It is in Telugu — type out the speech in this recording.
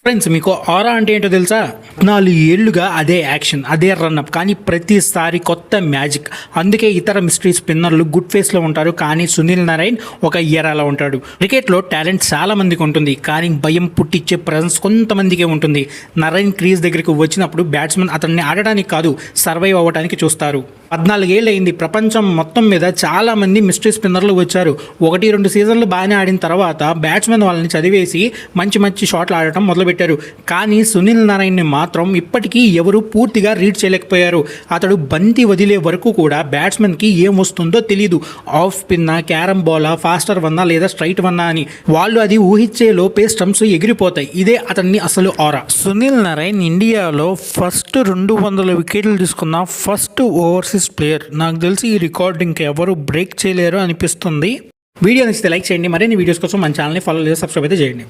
ఫ్రెండ్స్, మీకు ఆరా అంటే ఏంటో తెలుసా? 4 ఏళ్లుగా అదే యాక్షన్, అదే రన్అప్, కానీ ప్రతిసారి కొత్త మ్యాజిక్. అందుకే ఇతర మిస్టరీ స్పిన్నర్లు గుడ్ ఫేస్లో ఉంటారు, కానీ సునీల్ నారాయణ్ ఒక ఎరాలో ఉంటాడు. క్రికెట్లో టాలెంట్ చాలా మందికి ఉంటుంది, కానీ భయం పుట్టించే ప్రెజెన్స్ కొంతమందికే ఉంటుంది. నారాయణ్ క్రీజ్ దగ్గరికి వచ్చినప్పుడు బ్యాట్స్మెన్ అతన్ని ఆడడానికి కాదు, సర్వైవ్ అవ్వడానికి చూస్తారు. 14 ఏళ్ళు అయింది. ప్రపంచం మొత్తం మీద చాలా మంది మిస్టరీ స్పిన్నర్లు వచ్చారు. 1-2 సీజన్లు బాగానే ఆడిన తర్వాత బ్యాట్స్మెన్ వాళ్ళని చదివేసి మంచి మంచి షాట్లు ఆడటం మొదలుపెట్టారు. కానీ సునీల్ నారాయణ్ని మాత్రం ఇప్పటికీ ఎవరు పూర్తిగా రీడ్ చేయలేకపోయారు. అతడు బంతి వదిలే వరకు కూడా బ్యాట్స్మెన్కి ఏం వస్తుందో తెలియదు. ఆఫ్ స్పిన్నా, క్యారమ్ బాలా, ఫాస్టర్ వన్నా లేదా స్ట్రైట్ వన్నా అని వాళ్ళు అది ఊహించే లోపే స్టంప్స్ ఎగిరిపోతాయి. ఇదే అతన్ని అసలు ఆరా. సునీల్ నారాయణ్ ఇండియాలో ఫస్ట్ 200 వికెట్లు తీసుకున్న ఫస్ట్ ఓవర్సీస్ ప్లేయర్. నాకు తెలిసి ఈ రికార్డ్ ఇంకెవరు బ్రేక్ చేయలేరు అనిపిస్తుంది. వీడియో నచ్చితే లైక్ చేయండి. మరిన్ని వీడియోస్ కోసం మన ఛానల్ని ఫాలో లేదా సబ్స్క్రైబ్ అయితే చేయండి.